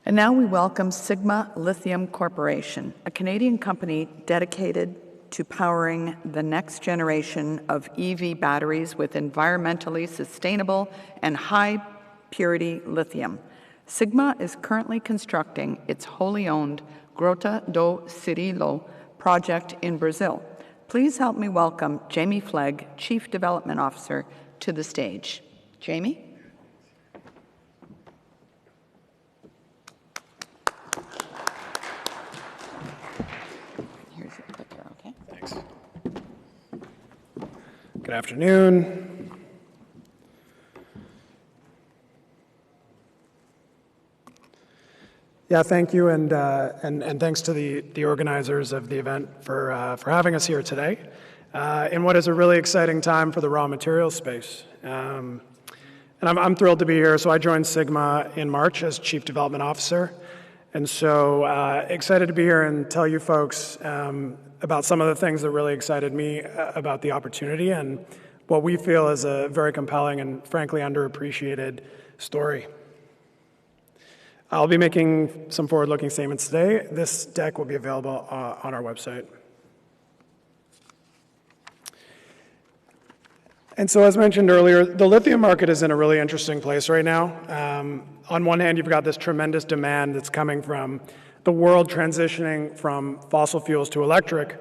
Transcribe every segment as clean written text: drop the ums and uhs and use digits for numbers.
And now we welcome Sigma Lithium Corporation, a Canadian company dedicated to powering the next generation of EV batteries with environmentally sustainable and high-purity lithium. Sigma is currently constructing its wholly owned Grota do Cirilo project in Brazil. Please help me welcome Jamie Flegg, Chief Development Officer, to the stage. Jamie? Here's your clicker, okay? Thanks. Good afternoon. Yeah, thank you, and thanks to the organizers of the event for having us here today in what is a really exciting time for the raw materials space. And I'm thrilled to be here. So I joined Sigma in March as Chief Development Officer, and so excited to be here and tell you folks about some of the things that really excited me about the opportunity and what we feel is a very compelling and frankly underappreciated story. I'll be making some forward-looking statements today. This deck will be available on our website. And so as mentioned earlier, the lithium market is in a really interesting place right now. On one hand, you've got this tremendous demand that's coming from the world transitioning from fossil fuels to electric.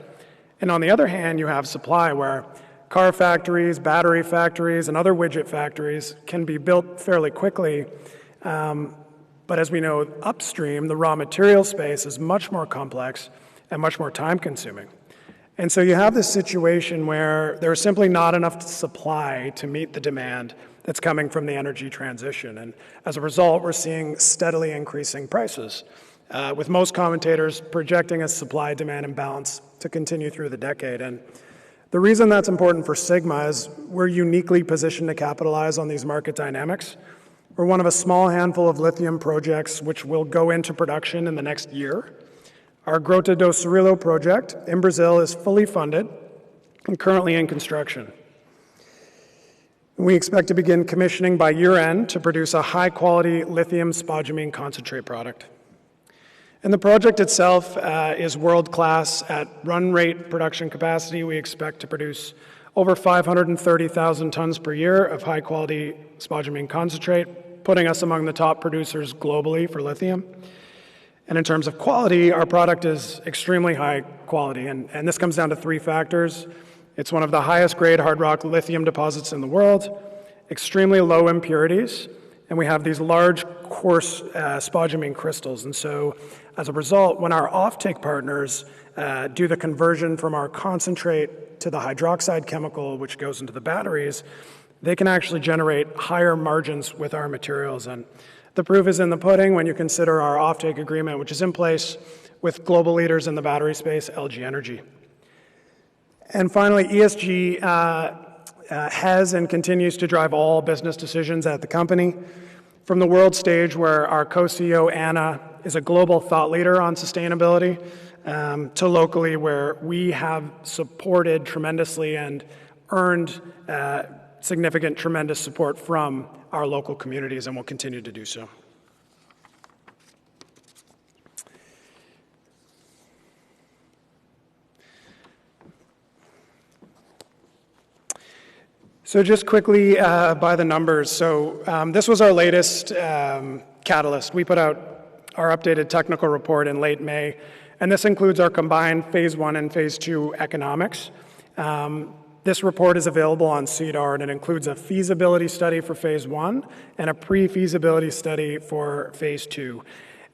And on the other hand, you have supply where car factories, battery factories, and other widget factories can be built fairly quickly. But as we know, upstream, the raw material space is much more complex and much more time-consuming. And so you have this situation where there's simply not enough supply to meet the demand that's coming from the energy transition. And as a result, we're seeing steadily increasing prices, with most commentators projecting a supply-demand imbalance to continue through the decade. And the reason that's important for Sigma is we're uniquely positioned to capitalize on these market dynamics. We're one of a small handful of lithium projects which will go into production in the next year. Our Grota do Cirilo project in Brazil is fully funded and currently in construction. We expect to begin commissioning by year-end to produce a high-quality lithium spodumene concentrate product. And the project itself is world-class. At run rate production capacity, we expect to produce over 530,000 tons per year of high-quality spodumene concentrate, putting us among the top producers globally for lithium. And in terms of quality, our product is extremely high quality, and this comes down to three factors. It's one of the highest grade hard rock lithium deposits in the world, extremely low impurities, and we have these large, coarse spodumene crystals. And so as a result, when our offtake partners do the conversion from our concentrate to the hydroxide chemical, which goes into the batteries, they can actually generate higher margins with our materials. And the proof is in the pudding when you consider our offtake agreement, which is in place with global leaders in the battery space, LG Energy. And finally, ESG has and continues to drive all business decisions at the company. From the world stage, where our co-CEO, Anna, is a global thought leader on sustainability, to locally, where we have supported tremendously and earned significant, tremendous support from our local communities, and will continue to do so. So just quickly by the numbers. So this was our latest catalyst. We put out our updated technical report in late May, and this includes our combined Phase 1 and Phase 2 economics. This report is available on CDO, and it includes a feasibility study for Phase 1 and a pre-feasibility study for Phase 2.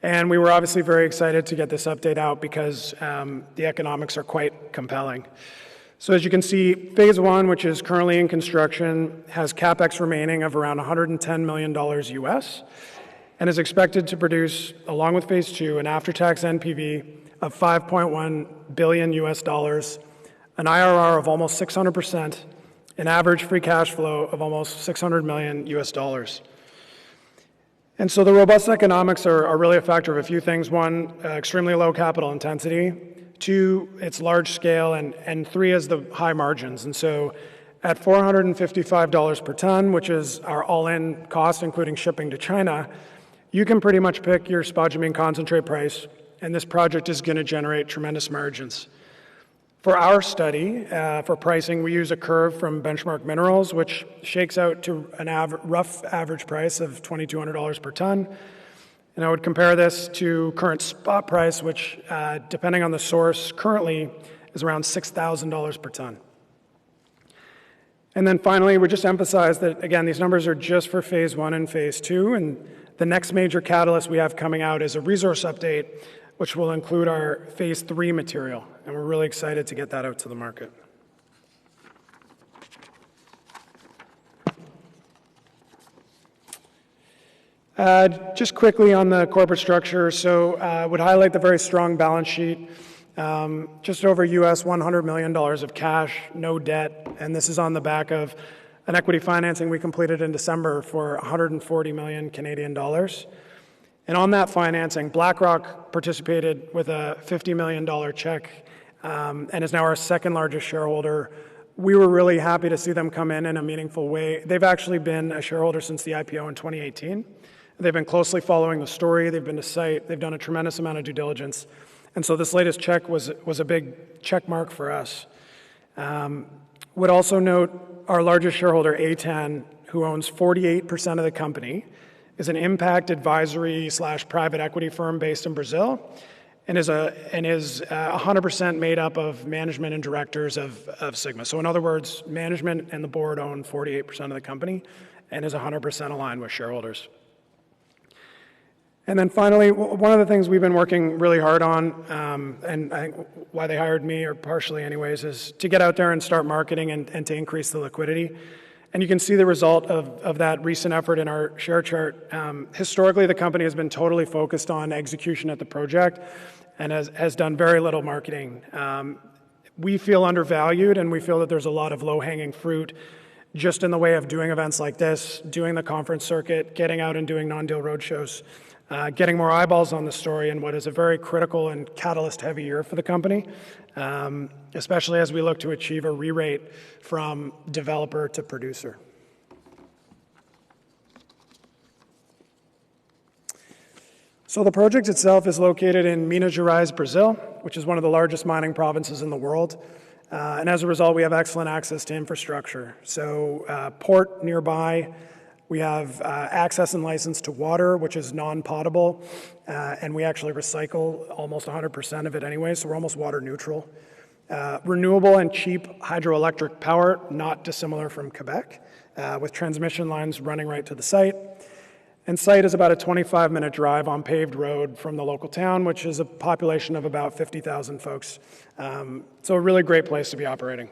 And we were obviously very excited to get this update out because the economics are quite compelling. So as you can see, Phase 1, which is currently in construction, has Capex remaining of around $110 million US, and is expected to produce, along with Phase 2, an after-tax NPV of $5.1 billion US dollars, an IRR of almost 600%, an average free cash flow of almost $600 million US dollars. And so the robust economics are really a factor of a few things. One, extremely low capital intensity. Two, it's large scale. And three is the high margins. And so at $455 per ton, which is our all-in cost, including shipping to China, you can pretty much pick your spodumene concentrate price, and this project is going to generate tremendous margins. For our study, for pricing, we use a curve from Benchmark Minerals, which shakes out to a rough average price of $2,200 per ton. And I would compare this to current spot price, which, depending on the source, currently is around $6,000 per ton. And then finally, we just emphasize that, again, these numbers are just for phase 1 and phase 2, and the next major catalyst we have coming out is a resource update, which will include our phase 3 material, and we're really excited to get that out to the market. Just quickly on the corporate structure, so I would highlight the very strong balance sheet. Just over US $100 million of cash, no debt, and this is on the back of an equity financing we completed in December for 140 million Canadian dollars. And on that financing, BlackRock participated with a $50 million check and is now our second largest shareholder. We were really happy to see them come in a meaningful way. They've actually been a shareholder since the IPO in 2018. They've been closely following the story. They've been to site. They've done a tremendous amount of due diligence. And so this latest check was a big check mark for us. Would also note our largest shareholder, A10, who owns 48% of the company, is an impact advisory / private equity firm based in Brazil, and is 100% made up of management and directors of Sigma. So in other words, management and the board own 48% of the company and is 100% aligned with shareholders. And then finally, one of the things we've been working really hard on, and I think why they hired me, or partially anyways, is to get out there and start marketing and to increase the liquidity. And you can see the result of that recent effort in our share chart. Historically, the company has been totally focused on execution at the project and has done very little marketing. We feel undervalued, and we feel that there's a lot of low-hanging fruit just in the way of doing events like this, doing the conference circuit, getting out and doing non-deal roadshows, getting more eyeballs on the story in what is a very critical and catalyst-heavy year for the company, especially as we look to achieve a re-rate from developer to producer. So the project itself is located in Minas Gerais, Brazil, which is one of the largest mining provinces in the world. And as a result, we have excellent access to infrastructure. So port nearby. We have access and license to water, which is non-potable, and we actually recycle almost 100% of it anyway, so we're almost water neutral. Renewable and cheap hydroelectric power, not dissimilar from Quebec, with transmission lines running right to the site. And site is about a 25-minute drive on paved road from the local town, which is a population of about 50,000 folks. So a really great place to be operating.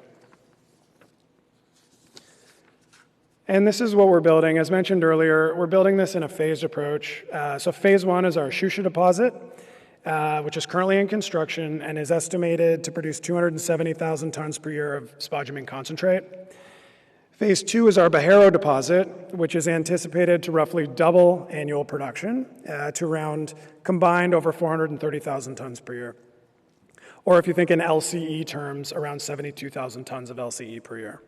And this is what we're building. As mentioned earlier, we're building this in a phased approach. So phase 1 is our Shusha deposit, which is currently in construction and is estimated to produce 270,000 tons per year of spodumene concentrate. Phase 2 is our Bajero deposit, which is anticipated to roughly double annual production to around combined over 430,000 tons per year. Or if you think in LCE terms, around 72,000 tons of LCE per year.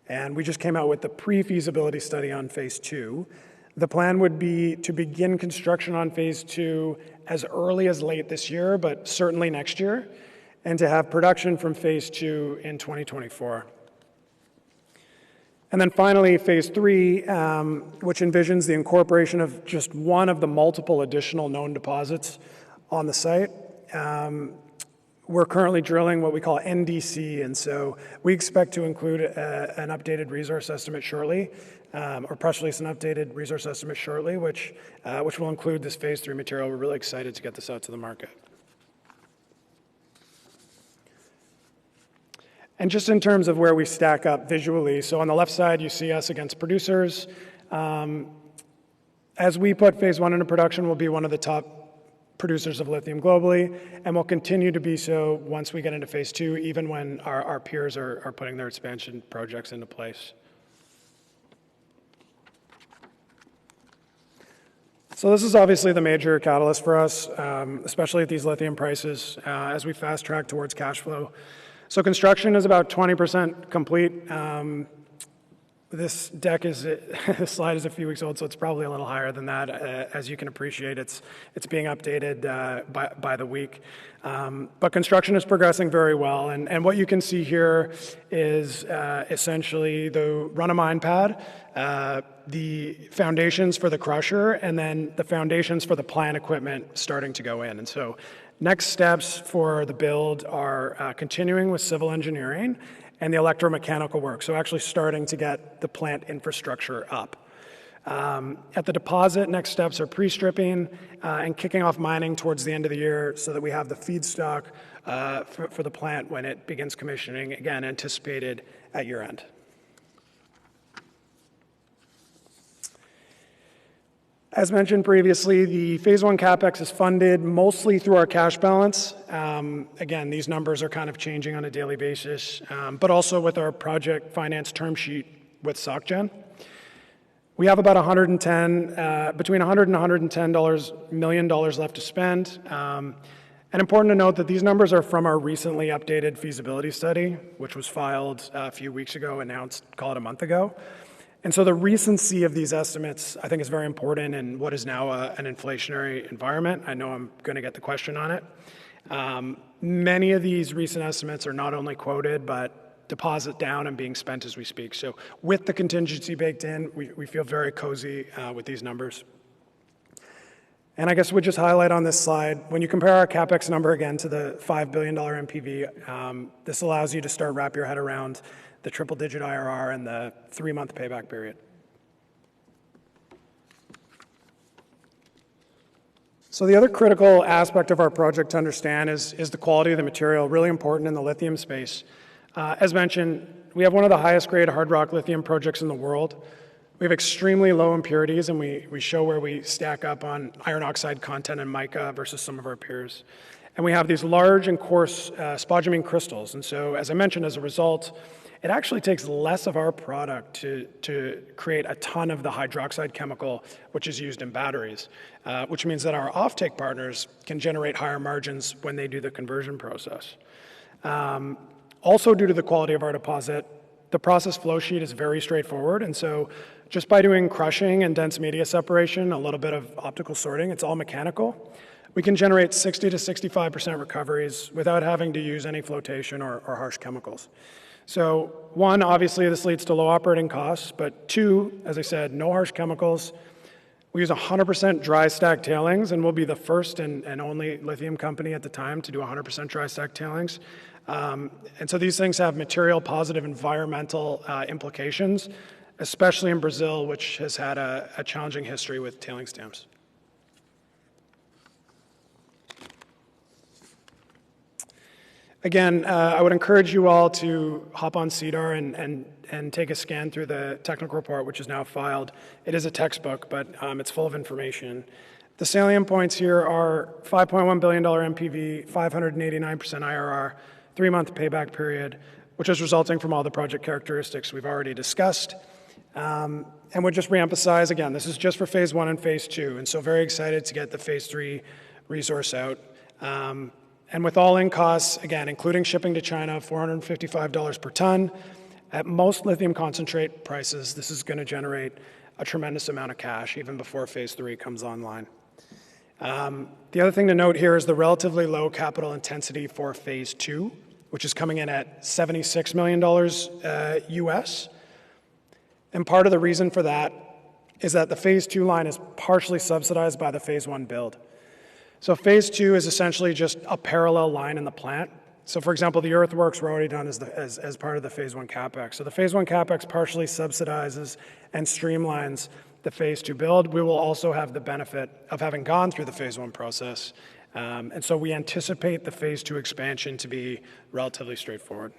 And we just came out with the pre-feasibility study on phase 2. The plan would be to begin construction on phase 2 as early as late this year, but certainly next year, and to have production from phase 2 in 2024. And then finally, phase 3, which envisions the incorporation of just one of the multiple additional known deposits on the site. We're currently drilling what we call NDC, and so we expect to include an updated resource estimate shortly, or press release an updated resource estimate shortly, which will include this phase 3 material. We're really excited to get this out to the market. And just in terms of where we stack up visually, so on the left side you see us against producers. As we put phase 1 into production, we'll be one of the top producers of lithium globally, and will continue to be so once we get into phase 2, even when our peers are putting their expansion projects into place. So this is obviously the major catalyst for us, especially at these lithium prices, as we fast track towards cash flow. So construction is about 20% complete. this deck is, this slide is a few weeks old, so it's probably a little higher than that. As you can appreciate, it's being updated by the week. But construction is progressing very well, and what you can see here is essentially the run-of-mine pad, the foundations for the crusher, and then the foundations for the plant equipment starting to go in. And so next steps for the build are continuing with civil engineering and the electromechanical work, so actually starting to get the plant infrastructure up. At the deposit, next steps are pre-stripping and kicking off mining towards the end of the year so that we have the feedstock for the plant when it begins commissioning, again, anticipated at year end. As mentioned previously, the Phase 1 Capex is funded mostly through our cash balance. Again, these numbers are kind of changing on a daily basis, but also with our project finance term sheet with SocGen. We have about between $100 and $110 million left to spend. And important to note that these numbers are from our recently updated feasibility study, which was filed a few weeks ago, announced, call it a month ago. And so the recency of these estimates, I think, is very important in what is now an inflationary environment. I know I'm going to get the question on it. Many of these recent estimates are not only quoted, but deposit down and being spent as we speak. So with the contingency baked in, we feel very cozy with these numbers. And I guess we'd just highlight on this slide, when you compare our CapEx number again to the $5 billion NPV, this allows you to start wrap your head around the triple-digit IRR and the 3-month payback period. So the other critical aspect of our project to understand is the quality of the material, really important in the lithium space. As mentioned, we have one of the highest grade hard rock lithium projects in the world. We have extremely low impurities, and we show where we stack up on iron oxide content and mica versus some of our peers. And we have these large and coarse spodumene crystals. And so, as I mentioned, as a result, it actually takes less of our product to create a ton of the hydroxide chemical, which is used in batteries, which means that our offtake partners can generate higher margins when they do the conversion process. Also, due to the quality of our deposit, the process flow sheet is very straightforward. And so just by doing crushing and dense media separation, a little bit of optical sorting, it's all mechanical, we can generate 60 to 65% recoveries without having to use any flotation or harsh chemicals. So one, obviously this leads to low operating costs, but two, as I said, no harsh chemicals. We use 100% dry stack tailings, and we'll be the first and only lithium company at the time to do 100% dry stack tailings. And so these things have material positive environmental implications, especially in Brazil, which has had a challenging history with tailings dams. Again, I would encourage you all to hop on CDR and take a scan through the technical report, which is now filed. It is a textbook, but it's full of information. The salient points here are $5.1 billion NPV, 589% IRR, 3-month payback period, which is resulting from all the project characteristics we've already discussed. And we'll just reemphasize, again, this is just for Phase 1 and Phase 2, and so very excited to get the Phase 3 resource out. And with all-in costs, again, including shipping to China, $455 per ton, at most lithium concentrate prices, this is going to generate a tremendous amount of cash even before Phase 3 comes online. The other thing to note here is the relatively low capital intensity for Phase 2, which is coming in at $76 million US. And part of the reason for that is that the Phase 2 line is partially subsidized by the Phase 1 build. So Phase 2 is essentially just a parallel line in the plant. So for example, the earthworks were already done as part of the Phase 1 Capex. So the Phase 1 Capex partially subsidizes and streamlines the Phase 2 build. We will also have the benefit of having gone through the Phase 1 process. And so we anticipate the Phase 2 expansion to be relatively straightforward.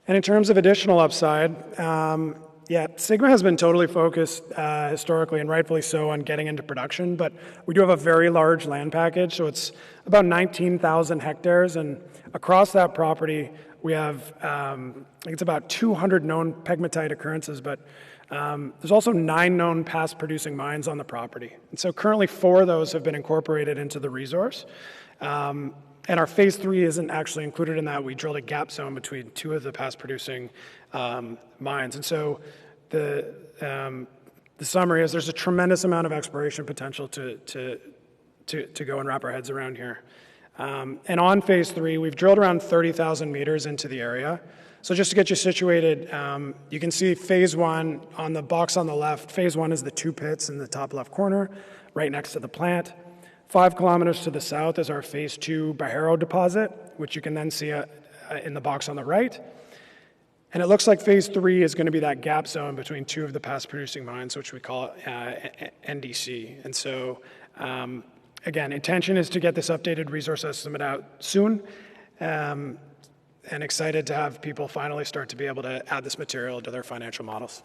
And in terms of additional upside, Sigma has been totally focused historically, and rightfully so, on getting into production, but we do have a very large land package, so it's about 19,000 hectares, and across that property we have, I think it's about 200 known pegmatite occurrences, but there's also 9 known past producing mines on the property. And so currently 4 of those have been incorporated into the resource. And our phase 3 isn't actually included in that. We drilled a gap zone between 2 of the past producing mines. And so the summary is there's a tremendous amount of exploration potential to go and wrap our heads around here. And on phase 3, we've drilled around 30,000 meters into the area. So just to get you situated, you can see phase 1 on the box on the left. Phase 1 is the 2 pits in the top left corner, right next to the plant. 5 kilometers to the south is our phase 2 Bajero deposit, which you can then see in the box on the right. And it looks like phase 3 is going to be that gap zone between 2 of the past producing mines, which we call NDC. And so, again, intention is to get this updated resource estimate out soon. And excited to have people finally start to be able to add this material to their financial models.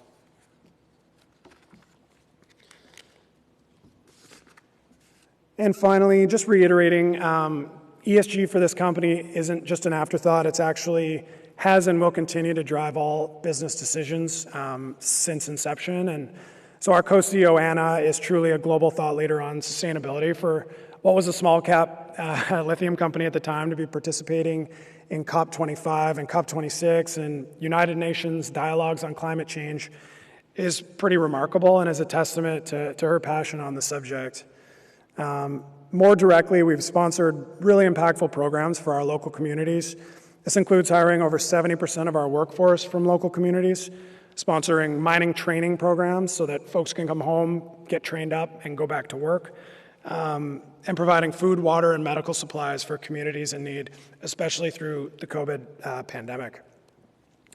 And finally, just reiterating, ESG for this company isn't just an afterthought. It's actually has and will continue to drive all business decisions since inception. And so our co-CEO, Anna, is truly a global thought leader on sustainability for what was a small cap lithium company at the time to be participating in COP25 and COP26 and United Nations dialogues on climate change is pretty remarkable and is a testament to her passion on the subject. More directly, we've sponsored really impactful programs for our local communities. This includes hiring over 70% of our workforce from local communities, sponsoring mining training programs so that folks can come home, get trained up, and go back to work, and providing food, water, and medical supplies for communities in need, especially through the COVID pandemic.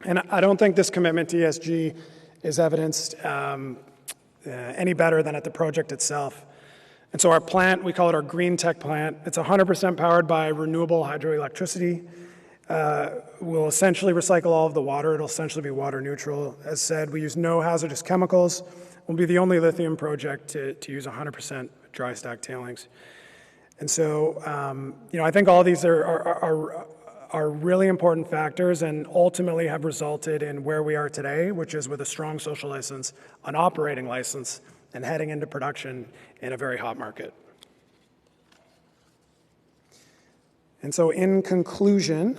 And I don't think this commitment to ESG is evidenced any better than at the project itself. And so our plant, we call it our green tech plant. It's 100% powered by renewable hydroelectricity. We'll essentially recycle all of the water. It'll essentially be water neutral. As said, we use no hazardous chemicals. We'll be the only lithium project to use 100% dry stack tailings. And so, I think all these are really important factors and ultimately have resulted in where we are today, which is with a strong social license, an operating license, and heading into production in a very hot market. And so in conclusion,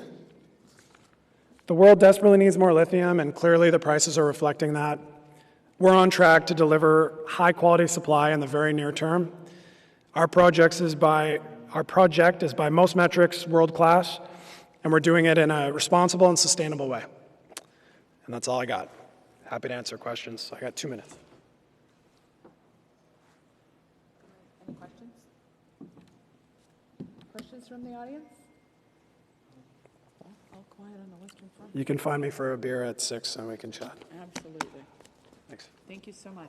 the world desperately needs more lithium, and clearly the prices are reflecting that. We're on track to deliver high-quality supply in the very near term. Our project is by most metrics world-class, and we're doing it in a responsible and sustainable way. And that's all I got. Happy to answer questions. I got 2 minutes. Any questions? Questions from the audience? All quiet on the western front. You can find me for a beer at 6 and we can chat. Absolutely. Thanks. Thank you so much.